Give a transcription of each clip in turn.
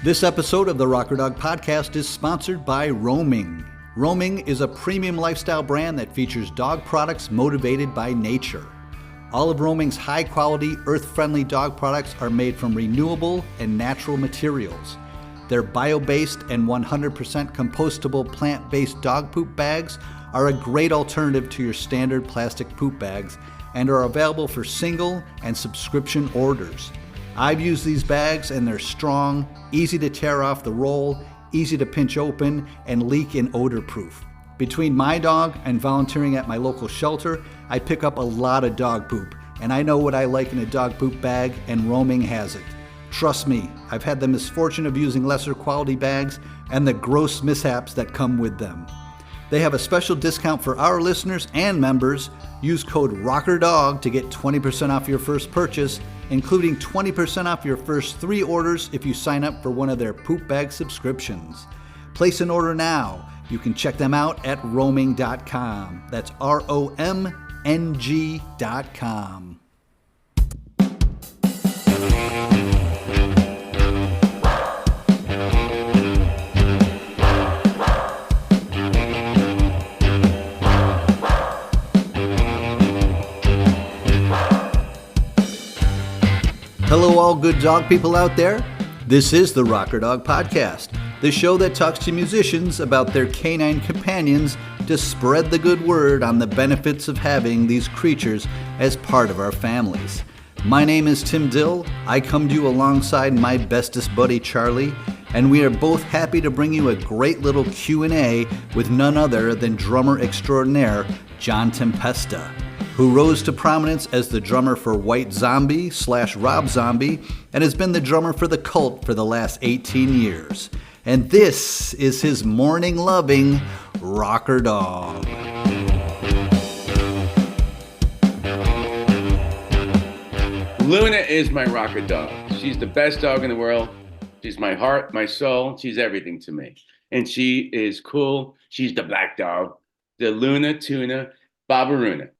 This episode of the Rocker Dog Podcast is sponsored by Roaming. Roaming is a premium lifestyle brand that features dog products motivated by nature. All of Roaming's high-quality, earth-friendly dog products are made from renewable and natural materials. Their bio-based and 100% compostable plant-based dog poop bags are a great alternative to your standard plastic poop bags and are available for single and subscription orders. I've used these bags and they're strong, easy to tear off the roll, easy to pinch open, and leak and odor proof. Between my dog and volunteering at my local shelter, I pick up a lot of dog poop, and I know what I like in a dog poop bag, and Roaming has it. Trust me, I've had the misfortune of using lesser quality bags and the gross mishaps that come with them. They have a special discount for our listeners and members. Use code ROCKERDOG to get 20% off your first purchase, including 20% off your first 3 orders if you sign up for one of their poop bag subscriptions. Place an order now. You can check them out at roaming.com. That's ROMNG.com. Hello, all good dog people out there. This is the Rocker Dog Podcast, the show that talks to musicians about their canine companions to spread the good word on the benefits of having these creatures as part of our families. My name is Tim Dill. I come to you alongside my bestest buddy Charlie, and we are both happy to bring you a great little Q&A with none other than drummer extraordinaire John Tempesta, who rose to prominence as the drummer for White Zombie / Rob Zombie and has been the drummer for The Cult for the last 18 years. And this is his morning-loving Rocker Dog. Luna is my rocker dog. She's the best dog in the world. She's my heart, my soul. She's everything to me. And she is cool. She's the black dog, the Luna Tuna Barbaruna.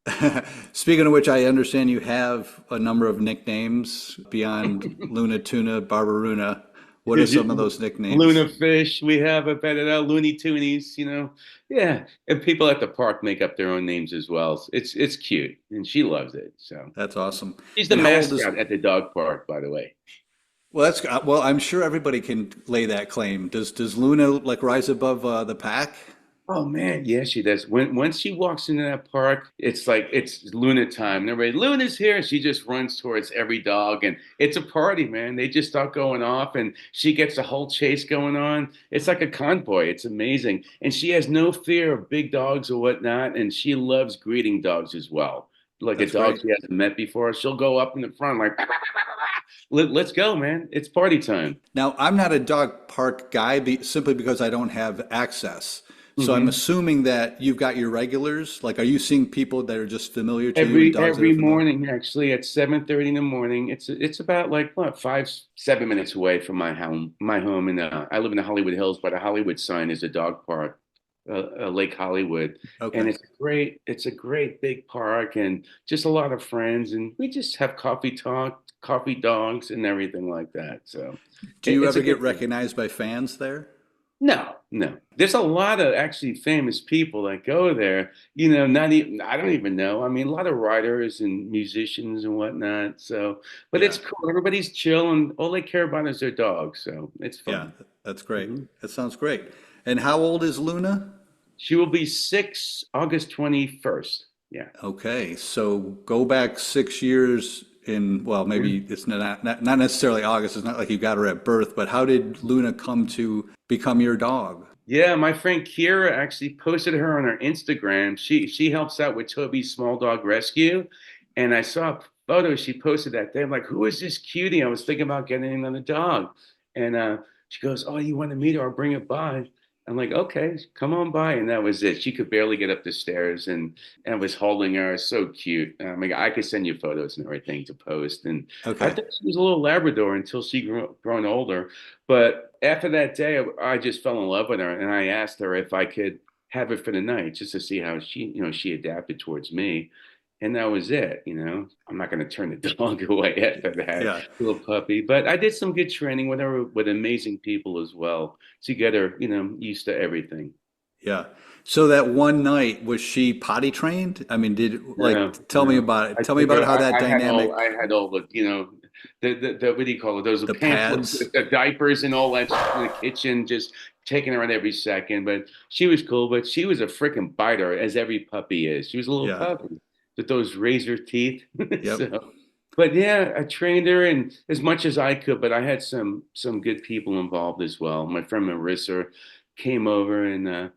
Speaking of which, I understand you have a number of nicknames beyond Luna Tuna Barbaruna. What are some of those nicknames? Luna Fish. We have a better Looney Toonies, you know. Yeah. And people at the park make up their own names as well. It's cute. And she loves it. So that's awesome. She's the mascot at the dog park, by the way. Well, I'm sure everybody can lay that claim. Does Luna like rise above the pack? Oh man, yeah, she does. Once she walks into that park, it's like it's Luna time. And everybody, Luna's here. She just runs towards every dog, and it's a party, man. They just start going off, and she gets a whole chase going on. It's like a convoy. It's amazing, and she has no fear of big dogs or whatnot, and she loves greeting dogs as well. Like that's a dog she hasn't met before, she'll go up in the front like, let's go, man. It's party time. Now, I'm not a dog park guy simply because I don't have access. So I'm assuming that you've got your regulars. Like, are you seeing people that are just familiar to you? Every morning, actually, at 7:30 in the morning. It's about like 5-7 minutes away from my home. And I live in the Hollywood Hills, but a Hollywood sign is a dog park, Lake Hollywood, and it's a great big park, and just a lot of friends, and we just have coffee talk, coffee dogs, and everything like that. So, do you ever get recognized by fans there? No. There's a lot of actually famous people that go there. You know, not even I don't even know. I mean, a lot of writers and musicians and whatnot. So, but it's cool. Everybody's chill, and all they care about is their dog. So it's fun. Yeah, that's great. That sounds great. And how old is Luna? She will be 6 August 21st. Yeah. Okay, so go back 6 years. Maybe it's not necessarily August. It's not like you got her at birth, but how did Luna come to become your dog? Yeah, my friend Kira actually posted her on her Instagram. She helps out with Toby's Small Dog Rescue, and I saw a photo she posted that day. I'm like, who is this cutie? I was thinking about getting another dog, and she goes, "Oh, you want to meet her? I'll bring it by." I'm like, okay, come on by. And that was it. She could barely get up the stairs, and I was holding her. So cute. I mean, I could send you photos and everything to post. And I thought she was a little Labrador until she grown older. But after that day, I just fell in love with her. And I asked her if I could have her for the night just to see how she adapted towards me. and that was it. I'm not going to turn the dog away after that Yeah. little puppy, but I did some good training with her with amazing people as well to get her, used to everything. Yeah. So that one night, was she potty trained? I mean, No, tell me no. about it. I Tell me took about her. how that I dynamic, had all the, the what do you call it? Those the pamphlets, pads. the diapers, and all that in the kitchen, just taking her on every second. But she was cool. But she was a freaking biter, as every puppy is. She was a little Yeah. puppy with those razor teeth. Yep. So, but yeah, I trained her and as much as I could. But I had some good people involved as well. My friend Marissa came over and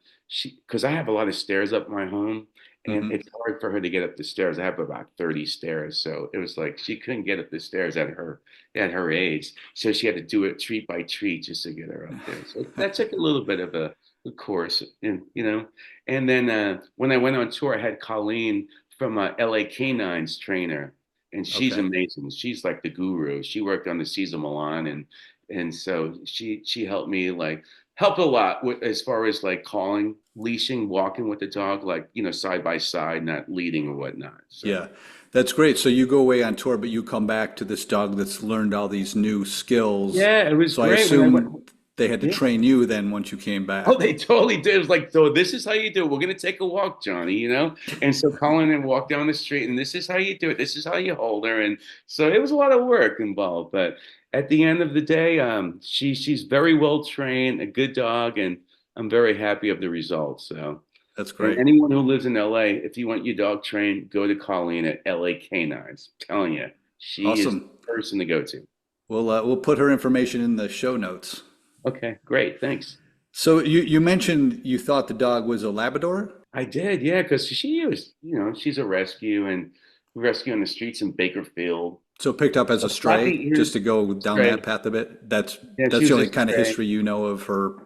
because I have a lot of stairs up my home and Hmm. it's hard for her to get up the stairs. I have about 30 stairs, so it was like she couldn't get up the stairs at her age. So she had to do it treat by treat just to get her up there. So that took a little bit of a course, and and then when I went on tour, I had Colleen from LA Canines trainer, and she's Okay. amazing. She's like the guru. She worked on the Cesar Milan, and so she helped me like helped a lot with as far as like calling, leashing, walking with the dog, like side by side, not leading or whatnot. Yeah. So That's great. So you go away on tour, but you come back to this dog that's learned all these new skills. yeah, it was So I great when I went. assume they had to Yeah. train you then once you came Oh, back. they totally did. It was like, so this is how you do it. We're gonna take a walk, Johnny. And so Colin and walk down the street, and this is how you do it. This is how you hold her. And so it was a lot of work involved. But at the end of the day, she's very well trained, a good dog, and I'm very happy of the results. So, That's and great. anyone who lives in LA, if you want your dog trained, go to Colleen at LA Canines. I'm telling you, she is Awesome. the person to go to. We'll put her information in the show notes. Okay, great. Thanks. So you mentioned you thought the dog was a Labrador? I did, yeah, because she was, she's a rescue on the streets in Bakerfield. So picked up as A a stray, floppy just ears, to go down stray. that path a bit. That's Yeah, she that's the was a only kind of stray. history you know of her I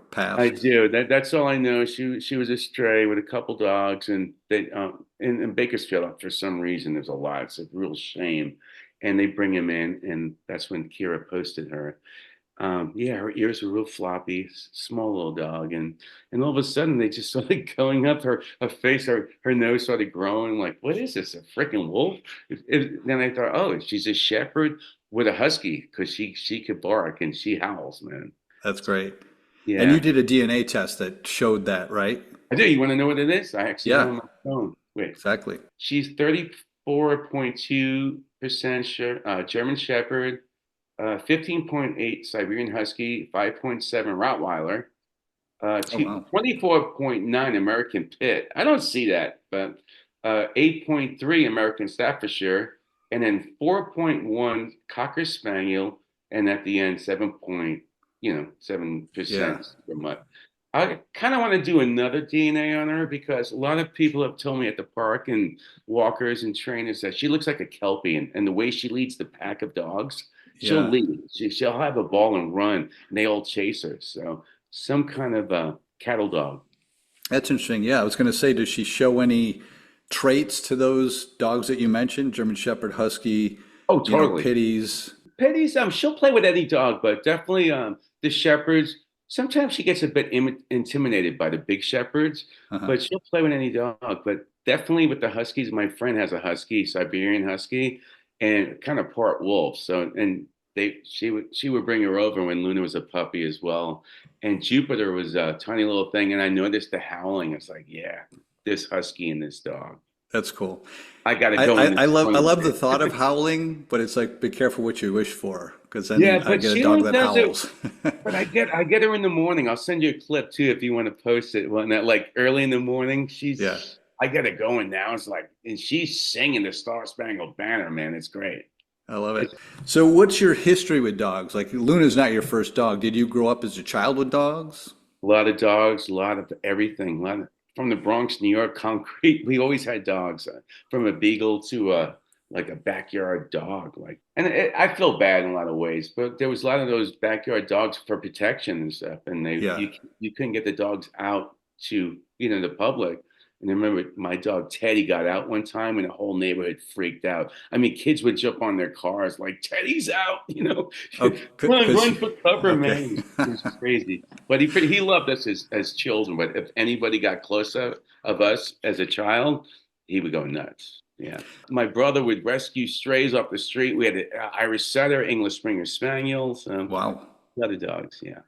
past. do. That's all I know. She was a stray with a couple dogs, and they in Bakersfield for some reason there's a lot. It's a real shame, and they bring him in, and that's when Kira posted her. Yeah, her ears were real floppy, small little dog, and all of a sudden they just started going up her face, her nose started growing. Like, what is this? A freaking wolf? Then I thought, oh, she's a shepherd with a husky because she could bark and she howls, man. That's great. And you Yeah, did a DNA test that showed that, right? I do. You want to know what it is? I actually have it Yeah, on my phone. Wait, exactly. she's 34.2% German Shepherd, 15.8 Siberian Husky, 5.7 Rottweiler. Oh wow. 24.9 American Pit. I don't see that, but 8.3 American Staffordshire, and then 4.1 Cocker Spaniel, and at the end 7%. Yeah. I kind of want to do another DNA on her because a lot of people have told me at the park and walkers and trainers that she looks like a Kelpie, and the way she leads the pack of dogs, she'll Yeah. lead. She'll have a ball and run, and they all chase her. So some kind of a cattle dog. That's interesting. Yeah, I was going to say, does she show any traits to those dogs that you mentioned? German Shepherd, Husky, Oh, totally. pitties. Petty's, she'll play with any dog, but definitely the shepherds. Sometimes she gets a bit intimidated by the big shepherds, Uh-huh. but she'll play with any dog. But definitely with the huskies, my friend has a husky, Siberian Husky, and kind of part wolf. So and she would bring her over when Luna was a puppy as well. And Jupiter was a tiny little thing, and I noticed the howling. It's like, yeah, this husky and this dog. That's cool. I got to I, go I, in I this love I one. love the thought of howling, but it's like be careful what you wish for, because then Yeah, I but get a she dog only that does it. howls. But I get her in the morning. I'll send you a clip too if you want to post it. When that like early in the morning, Yeah, I get it going now. It's like and she's singing the Star Spangled Banner, man. It's great. I love it. It's So, what's your history with dogs? Like Luna's not your first dog. Did you grow up as a child with dogs? a lot of dogs, a lot of everything. A lot of, from the Bronx, New York, concrete. We always had dogs, from a beagle to a like a backyard dog. Like, and I feel bad in a lot of ways, but there was a lot of those backyard dogs for protection and stuff, and Yeah. you couldn't get the dogs out to the public. And I remember my dog Teddy got out one time, and the whole neighborhood freaked out. I mean, kids would jump on their cars like Teddy's out, Oh, because run for cover, okay. man. It was crazy. But he loved us as children. But if anybody got close of us as a child, he would go nuts. Yeah. My brother would rescue strays off the street. We had an Irish setter, English Springer Spaniels, Wow. other dogs. Yeah.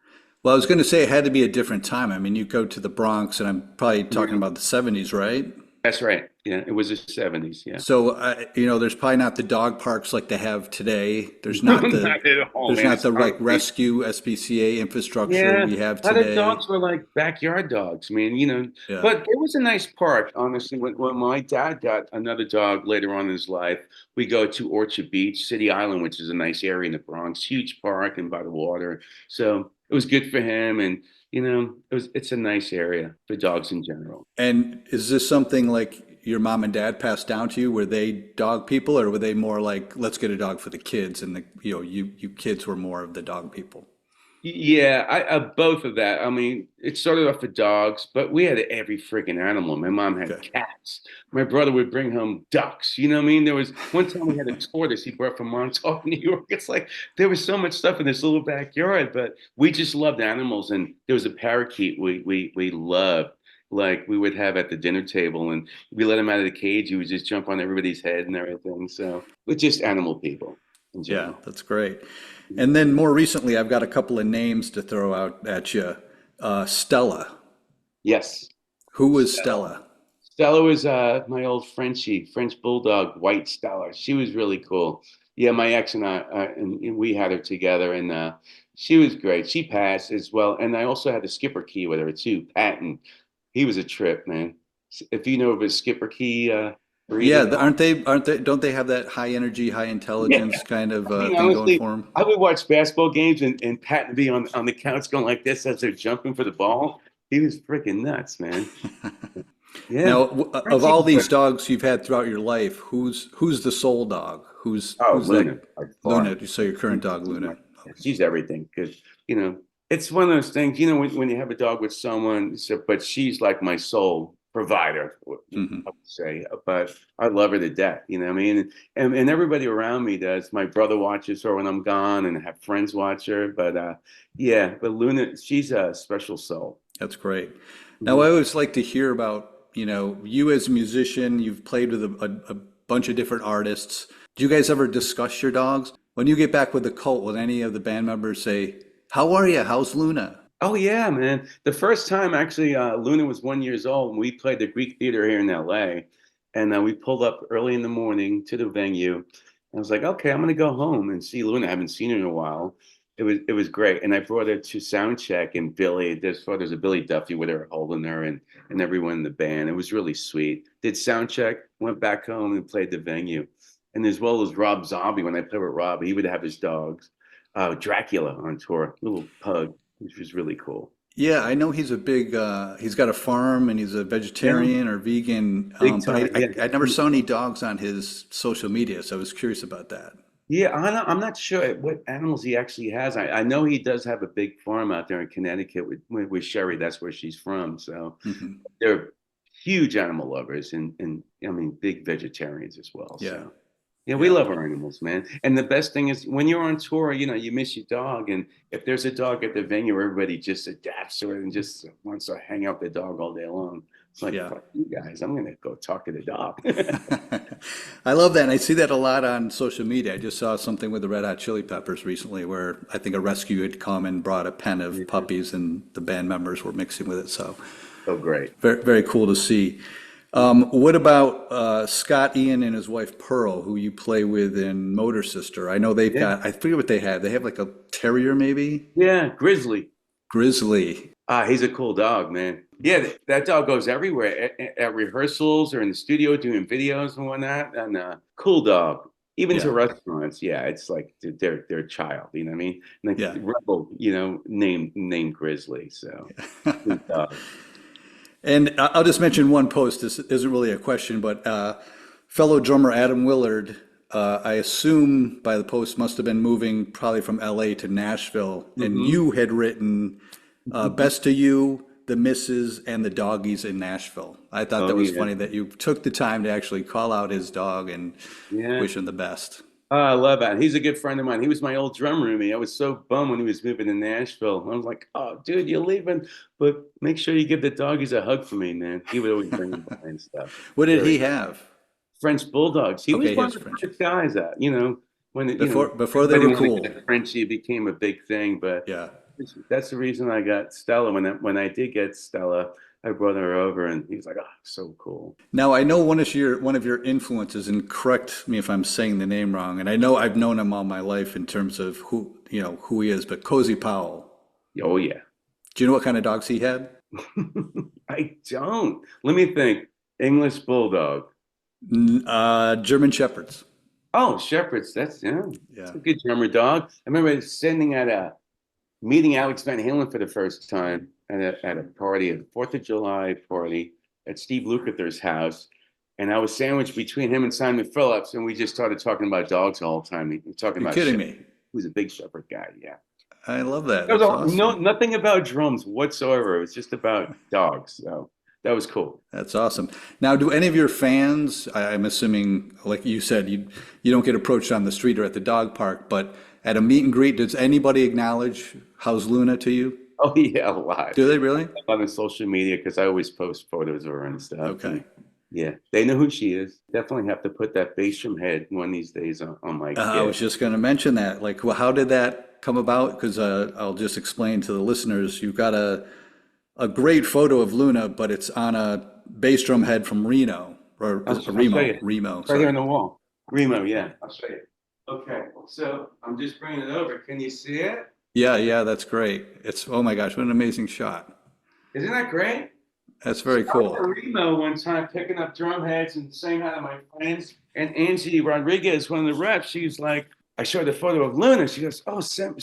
Well, I was going to say it had to be a different time. I mean, you go to the Bronx, and I'm probably talking Mhm. about the 70s, right? That's right. Yeah. It was the 70s. Yeah. So, there's probably not the dog parks like they have today. Not at all, There's man. not It's the like concrete. rescue SPCA infrastructure Yeah, we have other today. dogs were like backyard dogs, man, Yeah. but it was a nice park, honestly. When my dad got another dog later on in his life, we go to Orchard Beach, City Island, which is a nice area in the Bronx, huge park and by the water. So it was good for him. And, it's a nice area for dogs in general. And is this something like your mom and dad passed down to you? Were they dog people, or were they more like, let's get a dog for the kids, and you kids were more of the dog people? Yeah, I both of that. I mean, it started off with dogs, but we had every freaking animal. My mom had Okay. cats. My brother would bring home ducks. You know what I mean? There was one time we had a tortoise he brought from Montauk, New York. It's like there was so much stuff in this little backyard, but we just loved animals. And there was a parakeet we loved. Like we would have at the dinner table, and we let him out of the cage. He would just jump on everybody's head and everything. So we're just animal people in Yeah, general. that's great. And then more recently, I've got a couple of names to throw out at you. Stella. Yes. Who was Stella? Stella was my old Frenchie, French Bulldog, white Stella. She was really cool. Yeah, my ex and and we had her together, and she was great. She passed as well, and I also had the Skipper Key with her too, Patton. He was a trip, man. If you know of a Skipper Key breed Yeah, at all. aren't they, don't they have that high energy, high Yeah, intelligence kind of I mean, thing going honestly, for them? I would watch basketball games and Patton be on the couch going like this as they're jumping for the ball. He was freaking nuts, man. Yeah, Now, of Frenchie all was these good. dogs you've had throughout your life, who's the soul dog? Oh, Who's that? Luna, by far. Luna. So your current dog, Luna. Okay. She's everything because, it's one of those things, when you have a dog with someone, so, but she's like my sole provider, I Hmm. would say. But I love her to death, you know what I mean? And everybody around me does. My brother watches her when I'm gone and I have friends watch her. But yeah, but Luna, she's a special soul. That's great. Now, I Mhm. always like to hear about, you as a musician, you've played with a bunch of different artists. Do you guys ever discuss your dogs? When you get back with the cult, will any of the band members say, "How are you? How's Luna?" Oh yeah, man. The first time actually, Luna was 1 year old, and we played the Greek Theater here in LA. And we pulled up early in the morning to the venue. I was like, okay, I'm gonna go home and see Luna. I haven't seen her in a while. It was great. And I brought her to sound check, and there's a Billy Duffy with her holding her, and everyone in the band. It was really sweet. Did sound check, went back home and played the venue. And as well as Rob Zombie, when I played with Rob, he would have his dogs. Dracula on tour, little pug, which was really cool. Yeah, I know he's got a farm and he's a Yeah, vegetarian or vegan, big but time. Yeah. I never saw any dogs on his social media, so I was curious about that. Yeah, I'm not sure what animals he actually has. I know he does have a big farm out there in Connecticut with Sherry. That's where she's from. So Hmm. they're huge animal lovers and I mean big vegetarians as well. Yeah, So yeah, we yeah. love our animals, man. And the best thing is when you're on tour, you miss your dog. And if there's a dog at the venue, everybody just adapts to it and just wants to hang out with the dog all day long. It's like, Yeah. fuck you guys, I'm gonna go talk to the dog. I love that. And I see that a lot on social media. I just saw something with the Red Hot Chili Peppers recently where I think a rescue had come and brought a pen of puppies and the band members were mixing with it. So So great. very, very cool to see. What about Scott Ian and his wife Pearl, who you play with in Motor Sister? I know they've Yeah. got, I forget what they have. They have like a terrier, maybe? Yeah, Grizzly. Grizzly. He's a cool dog, man. Yeah, that dog goes everywhere at rehearsals or in the studio doing videos and whatnot. And cool dog, even to Yeah, restaurants. Yeah, it's like they're a child. You know what I mean? Like yeah. Rebel, named Grizzly. So good dog. And I'll just mention one post. This isn't really a question, but fellow drummer Adam Willard, I assume by the post must have been moving probably from LA to Nashville, and Hmm. you had written "Best to You," "The Misses," and "The Doggies in Nashville." I thought Oh that was yeah, funny that you took the time to actually call out his dog and yeah. wish him the best. Oh, I love that. He's a good friend of mine. He was my old drum roomie. I was so bummed when he was moving to Nashville. I was like, "Oh, dude, you're leaving, but make sure you give the doggies a hug for me, man." He would always bring them by and stuff. What did Very. he have? French bulldogs. He was Okay, he one has of the French. first guys that, when it, Before they everybody were wanted cool. to get a Frenchie, it became a big thing. But Yeah. that's the reason I got Stella. When I did get Stella, I brought her over, and he was like, "Oh, so cool." Now I know one of your influences, and correct me if I'm saying the name wrong, and I know I've known him all my life in terms of who he is, but Cozy Powell. Oh yeah. Do you know what kind of dogs he had? I don't. Let me think. English bulldog. German Shepherds. Oh, shepherds. That's Yeah. a good drummer dog. I remember sitting at a meeting Alex Van Halen for the first time at a party, a Fourth of July party at Steve Lukather's house, and I was sandwiched between him and Simon Phillips, and we just started talking about dogs all the time. We were talking You're about kidding shepherds. me. He was a big shepherd guy. Yeah. I love that. There was That's no awesome. nothing about drums whatsoever. It was just about dogs. So that was cool. That's awesome. Now, do any of your fans, I'm assuming, like you said, you don't get approached on the street or at the dog park, but at a meet and greet, does anybody acknowledge how's Luna to you? Oh yeah, a lot. Do they really? On the social media because I always post photos of her and stuff. Okay. And yeah, they know who she is. Definitely have to put that bass drum head one of these days on my I kid. was just going to mention that. Like, well, how did that come about? Because I'll just explain to the listeners. You've got a great photo of Luna, but it's on a bass drum head from Reno, or is it I'll show Remo? you. Remo, Right here sorry. on the wall. Remo, yeah. I'll show you. Okay, so I'm just bringing it over. Can you see it? Yeah, yeah, that's great. Oh my gosh, what an amazing shot. Isn't that great? That's very I was cool. at Remo one time picking up drum heads and saying hi to my friends. And Angie Rodriguez, one of the reps, she's like, I showed a photo of Luna. She goes, "Oh, send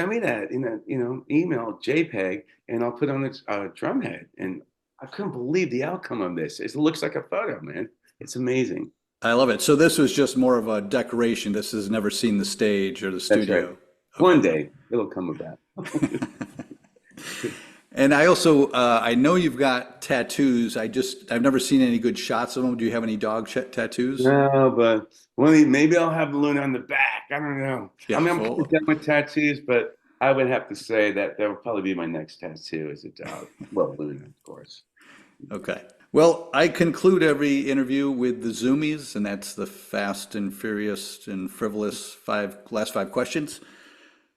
me that in a email JPEG, and I'll put on this drum head." And I couldn't believe the outcome of this. It looks like a photo, man. It's amazing. I love it. So this was just more of a decoration. This has never seen the stage or the That's right. studio. One Okay. day it'll come about. And I also, I know you've got tattoos. I've never seen any good shots of them. Do you have any dog tattoos? No, but maybe I'll have Luna on the back. I don't know. I Yeah, mean, I'm kind of full. done with tattoos, but I would have to say that will probably be my next tattoo as a dog. Well, Luna, of course. Okay. Well, I conclude every interview with the zoomies, and that's the fast and furious and frivolous last five questions.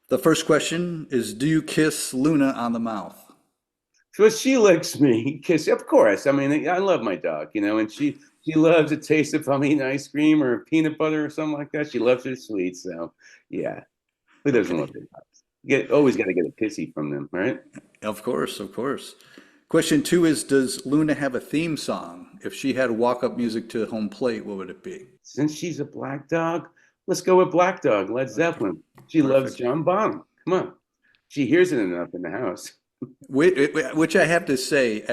The first question is, do you kiss Luna on the mouth? So she licks me, kiss. Of course. I mean, I love my dog, and she loves a taste of if I'm eating ice cream or peanut butter or something like that. She loves her sweets. So yeah, who doesn't Okay. love their dogs? Always got to get a kissy from them, right? Of course, of course. Question two is, does Luna have a theme song? If she had walk-up music to home plate, what would it be? Since she's a black dog, let's go with Black Dog, Led Okay, Zeppelin. She loves perfect. John Bonham. Come on. She hears it enough in the house. Which I have to say,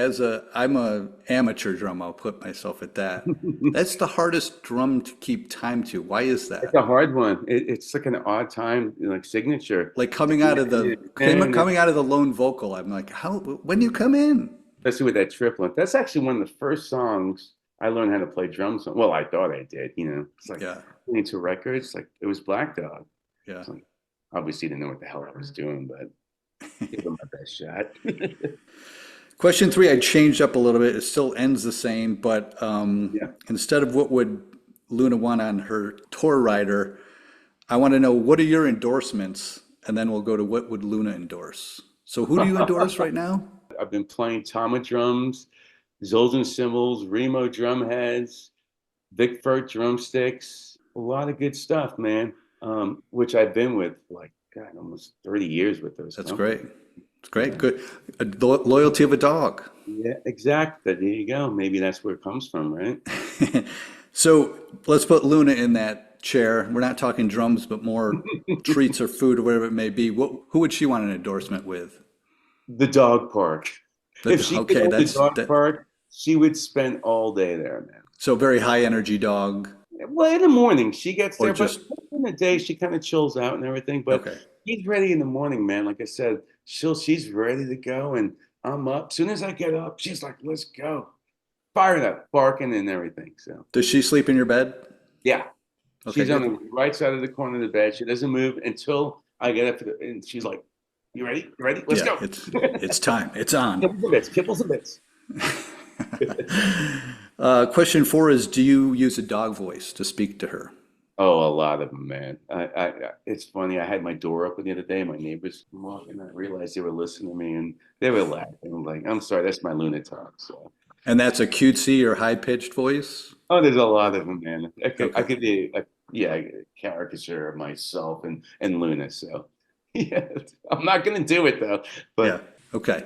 I'm a amateur drum, I'll put myself at that. That's the hardest drum to keep time to. Why is It's that? a hard one. It's like an odd time, like signature. Like coming out of the lone vocal, I'm like, when do you come in? Especially with that triplet. That's actually one of the first songs I learned how to play drums on. Well, I thought I did, It's like Yeah, listening to records, like it was Black Dog. yeah. It's like, obviously didn't know what the hell I was doing, but give it my best shot. Question three, I changed up a little bit. It still ends the same, but Yeah. instead of what would Luna want on her tour rider, I want to know, what are your endorsements? And then we'll go to what would Luna endorse. So who do you endorse right now? I've been playing Tama drums, Zildjian cymbals, Remo drum heads, Vic Firth drumsticks, a lot of good stuff, man. Which I've been with like God, almost 30 years with those That's companies. great. It's great. Good. Loyalty of a dog. Yeah, exactly. There you go. Maybe that's where it comes from, right? So let's put Luna in that chair. We're not talking drums, but more treats or food or whatever it may be. Who would she want an endorsement with? The dog park. If she could Okay, own the dog park, she would spend all day there, man. so very high energy dog, Well, in the morning she gets or there, but just in the day she kind of chills out and everything. But okay. she's ready in the morning, man. Like I said, she's ready to go, and I'm up. As soon as I get up, she's like, "Let's go!" Fired up, barking and everything. So Does she sleep in your bed? yeah, Okay, she's on good. the right side of the corner of the bed. She doesn't move until I get up, and she's like, "You ready? You ready? Let's Yeah, go!" it's time. It's on. Kibbles and bits. Kibbles and bits. Question 4 is, do you use a dog voice to speak to her? Oh, a lot of them, man. It's funny. I had my door open the other day. My neighbors came walking, and I realized they were listening to me, and they were laughing. I'm like, I'm sorry, that's my Luna talk. So, And that's a cutesy or high-pitched voice? oh, there's a lot of them, man. I Okay. could be, yeah, a caricature of myself and Luna. So, yeah, I'm not gonna do it though. Yeah. But Okay.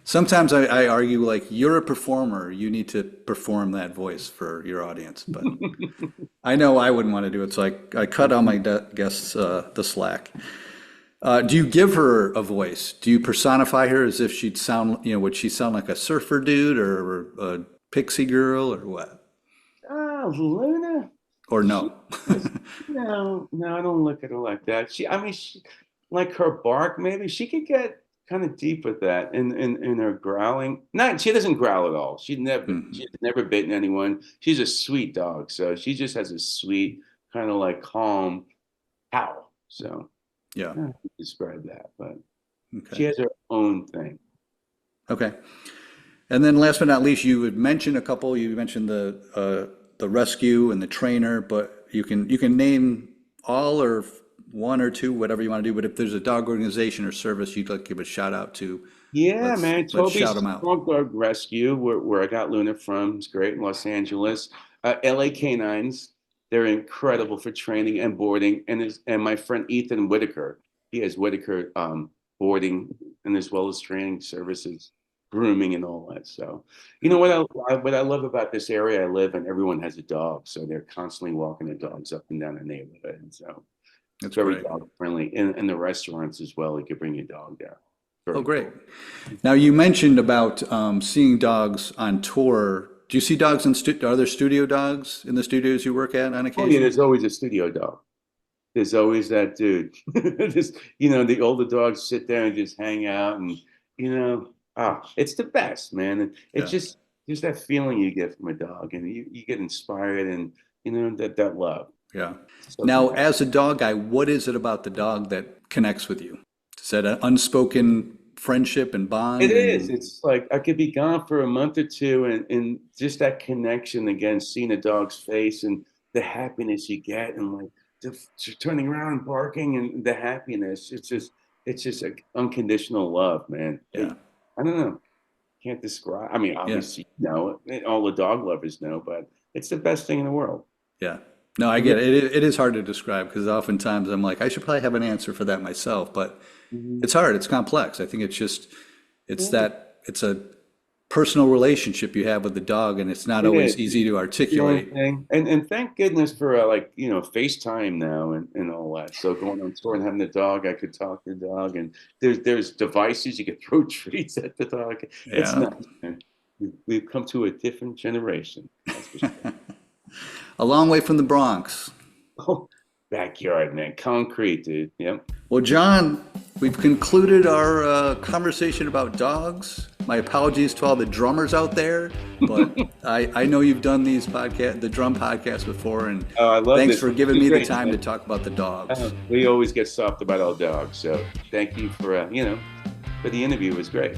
Sometimes I argue like you're a performer, you need to perform that voice for your audience. But I know I wouldn't want to do it, so I cut all my guests the slack. Do you give her a voice? Do you personify her as if she'd sound, would she sound like a surfer dude or a pixie girl or what? Luna, Or she no? is, no, no, I don't look at her like that. I mean, like her bark, maybe she could get kind of deep with that in her growling. Not, she doesn't growl at all. Mhm. She's never bitten anyone. She's a sweet dog, so she just has a sweet kind of like calm howl. So Yeah. I don't know how to describe that, but she Okay. has her own thing. Okay. And then last but not least, you had mentioned a couple. You mentioned the rescue and the trainer, but you can name all or one or two, whatever you want to do. But if there's a dog organization or service you'd like to give a shout out to, Yeah, let's man. let's shout Toby's them out. Small Dog Rescue, where I got Luna from, is great in Los Angeles. LA Canines, they're incredible for training and boarding. And my friend Ethan Whitaker, he has Whitaker boarding and as well as training services, grooming and all that. So, you know Okay, what I love about this area I live in, everyone has a dog, so they're constantly walking their dogs up and down the neighborhood. And so it's that's very great. dog friendly. In the restaurants as well, you could bring your dog there. Oh, Very great. cool. Now you mentioned about seeing dogs on tour. Do you see dogs in are there studio dogs in the studios you work at on Oh yeah, occasion? there's always a studio dog. There's always that dude. Just the older dogs sit there and just hang out, and it's the best, man. And it's Yeah. just that feeling you get from a dog, and you get inspired, and that love. Yeah. So Now, compelling. as a dog guy, what is it about the dog that connects with you? Is that an unspoken friendship and It bond? is. And It's like I could be gone for a month or two, and just that connection again, seeing a dog's face and the happiness you get, and like turning around and barking, and the happiness. It's just like unconditional love, man. yeah, I don't know. Can't describe. I mean, yeah, obviously, all the dog lovers know, but it's the best thing in the world. yeah. No, I It get really, it. It is hard to describe because oftentimes I'm like, I should probably have an answer for that myself, but Mhm. it's hard. It's complex. I think it's Yeah, it's a personal relationship you have with the dog, and it's not it always is. easy to The only articulate. thing. And thank goodness for like FaceTime now and all that. So going on tour and having the dog, I could talk to the dog, and there's devices you could throw treats at the dog. It's Yeah. nice, man. We've come to a different generation. That's for sure. A long way from the Bronx. Oh, backyard, man. Concrete, dude. Yep. Well, John, we've concluded our conversation about dogs. My apologies to all the drummers out there, but I know you've done the drum podcast before, and Oh, I love thanks this. for This giving is me the great, time to man. talk about the dogs. We always get soft about our dogs. So thank you for for the interview. It was great.